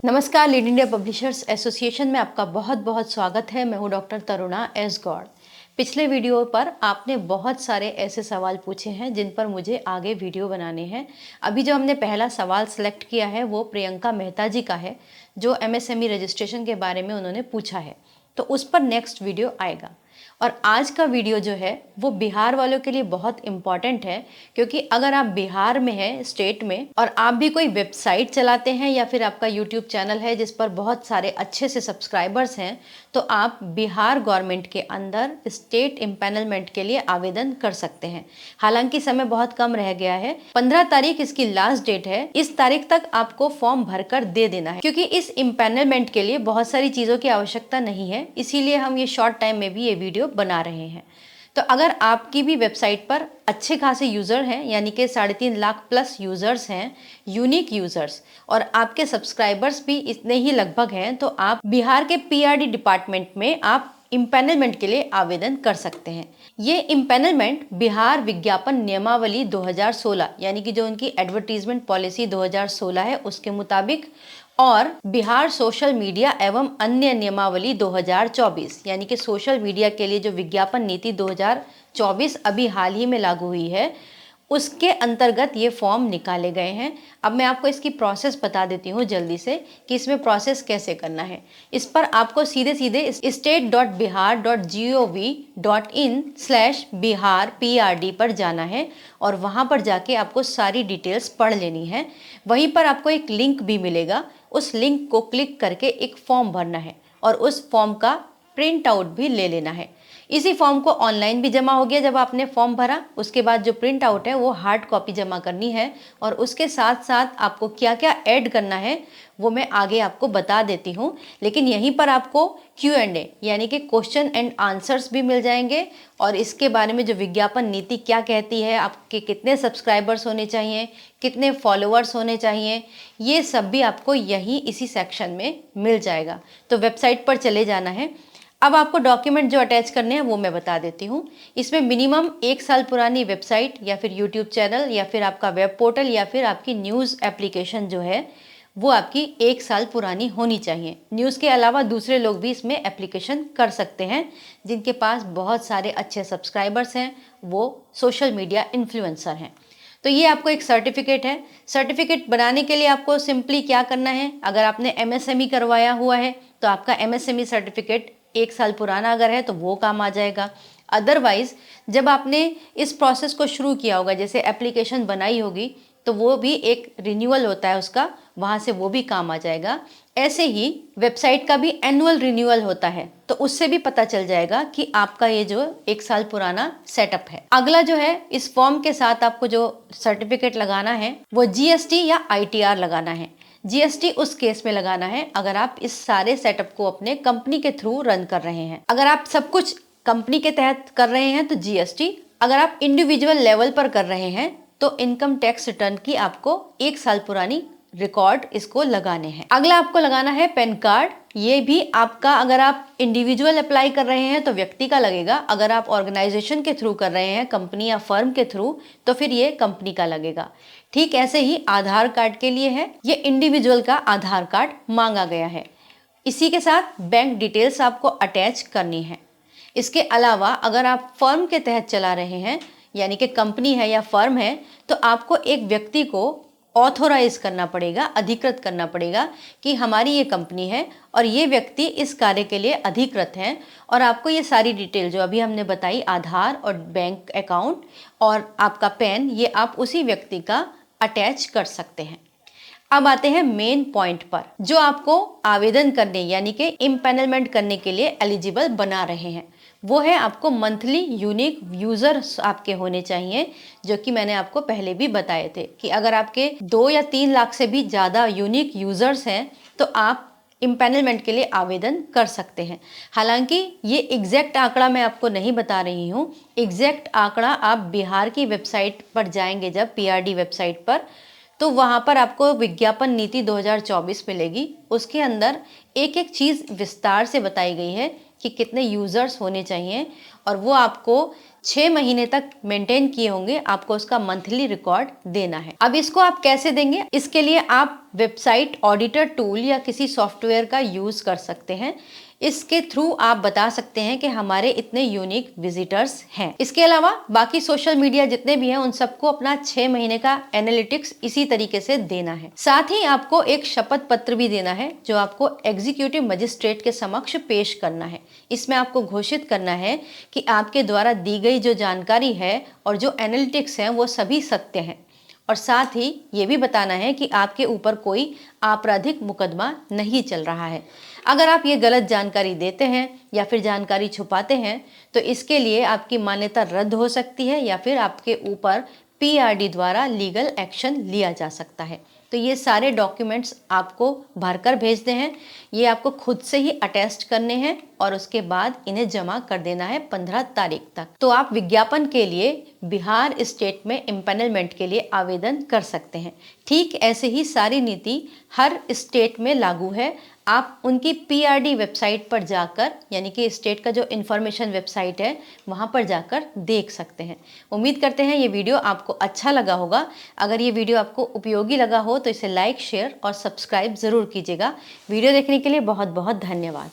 नमस्कार, lead India publishers association में आपका बहुत बहुत स्वागत है। मैं हूं डॉक्टर तरुणा एस गौड़। पिछले वीडियो पर आपने बहुत सारे ऐसे सवाल पूछे हैं जिन पर मुझे आगे वीडियो बनाने हैं। अभी जो हमने पहला सवाल सेलेक्ट किया है वो प्रियंका मेहता जी का है, जो एमएसएमई रजिस्ट्रेशन के बारे में उन्होंने पूछा है, तो उस पर नेक्स्ट वीडियो आएगा। और आज का वीडियो जो है वो बिहार वालों के लिए बहुत इम्पॉर्टेंट है, क्योंकि अगर आप बिहार में हैं, स्टेट में, और आप भी कोई वेबसाइट चलाते हैं या फिर आपका यूट्यूब चैनल है जिस पर बहुत सारे अच्छे से सब्सक्राइबर्स हैं, तो आप बिहार गवर्नमेंट के अंदर स्टेट इम्पैनलमेंट के लिए आवेदन कर सकते हैं। हालांकि समय बहुत कम रह गया है, 15 तारीख इसकी लास्ट डेट है। इस तारीख तक आपको फॉर्म भरकर दे देना है, क्योंकि इस इम्पैनलमेंट के लिए बहुत सारी चीज़ों की आवश्यकता नहीं है, इसीलिए हम ये शॉर्ट टाइम में भी ये वीडियो बना रहे हैं। तो अगर आपकी भी वेबसाइट पर अच्छे खासे यूज़र हैं, यानी कि 3.5 लाख प्लस यूज़र्स हैं, यूनिक यूज़र्स, और आपके सब्सक्राइबर्स भी इतने ही लगभग हैं, तो आप बिहार के पीआरडी डिपार्टमेंट में आप इम्पैनलमेंट के लिए आवेदन कर सकते हैं। ये इम्पैनलमेंट बिहार विज्ञापन नियमावली 2016, यानी कि जो उनकी एडवर्टीजमेंट पॉलिसी 2016 है उसके मुताबिक, और बिहार सोशल मीडिया एवं अन्य नियमावली 2024, यानी कि सोशल मीडिया के लिए जो विज्ञापन नीति 2024 अभी हाल ही में लागू हुई है, उसके अंतर्गत ये फॉर्म निकाले गए हैं। अब मैं आपको इसकी प्रोसेस बता देती हूँ जल्दी से कि इसमें प्रोसेस कैसे करना है। इस पर आपको सीधे state.bihar.gov.in/bihar पर जाना है और वहाँ पर जाके आपको सारी डिटेल्स पढ़ लेनी है। वहीं पर आपको एक लिंक भी मिलेगा, उस लिंक को क्लिक करके एक फॉर्म भरना है और उस फॉर्म का प्रिंट आउट भी ले लेना है। इसी फॉर्म को ऑनलाइन भी जमा हो गया जब आपने फॉर्म भरा, उसके बाद जो प्रिंट आउट है वो हार्ड कॉपी जमा करनी है, और उसके साथ साथ आपको क्या क्या ऐड करना है वो मैं आगे आपको बता देती हूँ। लेकिन यहीं पर आपको Q&A यानी कि क्वेश्चन एंड आंसर्स भी मिल जाएंगे, और इसके बारे में जो विज्ञापन नीति क्या कहती है, आपके कितने सब्सक्राइबर्स होने चाहिए, कितने फॉलोअर्स होने चाहिए, ये सब भी आपको यहीं इसी सेक्शन में मिल जाएगा। तो वेबसाइट पर चले जाना है। अब आपको डॉक्यूमेंट जो अटैच करने हैं वो मैं बता देती हूँ। इसमें मिनिमम 1 साल पुरानी वेबसाइट या फिर यूट्यूब चैनल या फिर आपका वेब पोर्टल या फिर आपकी न्यूज़ एप्लीकेशन जो है वो आपकी 1 साल पुरानी होनी चाहिए। न्यूज़ के अलावा दूसरे लोग भी इसमें एप्लीकेशन कर सकते हैं जिनके पास बहुत सारे अच्छे सब्सक्राइबर्स हैं, वो सोशल मीडिया इन्फ्लुएंसर हैं। तो ये आपको एक सर्टिफिकेट है। सर्टिफिकेट बनाने के लिए आपको सिंपली क्या करना है, अगर आपने एमएसएमई करवाया हुआ है तो आपका एमएसएमई सर्टिफिकेट 1 साल पुराना अगर है तो वो काम आ जाएगा। अदरवाइज जब आपने इस प्रोसेस को शुरू किया होगा, जैसे एप्लीकेशन बनाई होगी, तो वो भी एक रिन्यूअल होता है उसका, वहाँ से वो भी काम आ जाएगा। ऐसे ही वेबसाइट का भी एनुअल रिन्यूअल होता है, तो उससे भी पता चल जाएगा कि आपका ये जो 1 साल पुराना सेटअप है। अगला जो है, इस फॉर्म के साथ आपको जो सर्टिफिकेट लगाना है वो जीएसटी या आईटीआर लगाना है। जीएसटी उस केस में लगाना है अगर आप इस सारे सेटअप को अपने कंपनी के थ्रू रन कर रहे हैं। अगर आप सब कुछ कंपनी के तहत कर रहे हैं तो जीएसटी, अगर आप इंडिविजुअल लेवल पर कर रहे हैं तो इनकम टैक्स रिटर्न की आपको 1 साल पुरानी रिकॉर्ड इसको लगाने हैं। अगला आपको लगाना है पैन कार्ड। ये भी आपका, अगर आप इंडिविजुअल अप्लाई कर रहे हैं तो व्यक्ति का लगेगा, अगर आप ऑर्गेनाइजेशन के थ्रू कर रहे हैं, कंपनी या फर्म के थ्रू, तो फिर ये कंपनी का लगेगा। ठीक ऐसे ही आधार कार्ड के लिए है, ये इंडिविजुअल का आधार कार्ड मांगा गया है। इसी के साथ बैंक डिटेल्स आपको अटैच करनी है। इसके अलावा अगर आप फर्म के तहत चला रहे हैं, यानी कि कंपनी है या फर्म है, तो आपको एक व्यक्ति को ऑथोराइज करना पड़ेगा, अधिकृत करना पड़ेगा कि हमारी ये कंपनी है और ये व्यक्ति इस कार्य के लिए अधिकृत हैं, और आपको ये सारी डिटेल जो अभी हमने बताई, आधार और बैंक अकाउंट और आपका पैन, ये आप उसी व्यक्ति का अटैच कर सकते हैं। अब आते हैं मेन पॉइंट पर, जो आपको आवेदन करने यानी कि इम्पैनलमेंट करने के लिए एलिजिबल बना रहे हैं। वो है आपको मंथली यूनिक यूजर्स आपके होने चाहिए, जो कि मैंने आपको पहले भी बताए थे कि अगर आपके 2 या 3 लाख से भी ज़्यादा यूनिक यूजर्स हैं तो आप इम्पैनलमेंट के लिए आवेदन कर सकते हैं। हालांकि ये एग्जैक्ट आंकड़ा मैं आपको नहीं बता रही हूँ। एग्जैक्ट आंकड़ा आप बिहार की वेबसाइट पर जाएंगे, जब पीआरडी वेबसाइट पर, तो वहाँ पर आपको विज्ञापन नीति 2024 मिलेगी। उसके अंदर एक एक चीज़ विस्तार से बताई गई है कि कितने यूज़र्स होने चाहिए, और वो आपको 6 महीने तक मेंटेन किए होंगे, आपको उसका मंथली रिकॉर्ड देना है। अब इसको आप कैसे देंगे? इसके लिए आप वेबसाइट ऑडिटर टूल या किसी सॉफ्टवेयर का यूज कर सकते हैं। इसके थ्रू आप बता सकते हैं कि हमारे इतने यूनिक विजिटर्स हैं। इसके अलावा बाकी सोशल मीडिया जितने भी हैं उन सबको अपना 6 महीने का एनालिटिक्स इसी तरीके से देना है। साथ ही आपको एक शपथ पत्र भी देना है जो आपको एग्जीक्यूटिव मजिस्ट्रेट के समक्ष पेश करना है। इसमें आपको घोषित करना है कि आपके द्वारा दी गई जो जानकारी है और जो एनालिटिक्स है वो सभी सत्य हैं, और साथ ही ये भी बताना है कि आपके ऊपर कोई आपराधिक मुकदमा नहीं चल रहा है। अगर आप ये गलत जानकारी देते हैं या फिर जानकारी छुपाते हैं तो इसके लिए आपकी मान्यता रद्द हो सकती है या फिर आपके ऊपर पीआरडी द्वारा लीगल एक्शन लिया जा सकता है। तो ये सारे डॉक्यूमेंट्स आपको भरकर भेजने हैं, ये आपको खुद से ही अटेस्ट करने हैं और उसके बाद इन्हें जमा कर देना है 15 तारीख तक। तो आप विज्ञापन के लिए बिहार स्टेट में इम्पैनलमेंट के लिए आवेदन कर सकते हैं। ठीक ऐसे ही सारी नीति हर स्टेट में लागू है। आप उनकी पीआरडी वेबसाइट पर जाकर, यानी कि स्टेट का जो इन्फॉर्मेशन वेबसाइट है वहाँ पर जाकर देख सकते हैं। उम्मीद करते हैं ये वीडियो आपको अच्छा लगा होगा। अगर ये वीडियो आपको उपयोगी लगा हो तो इसे लाइक, शेयर और सब्सक्राइब ज़रूर कीजिएगा। वीडियो देखने के लिए बहुत बहुत धन्यवाद।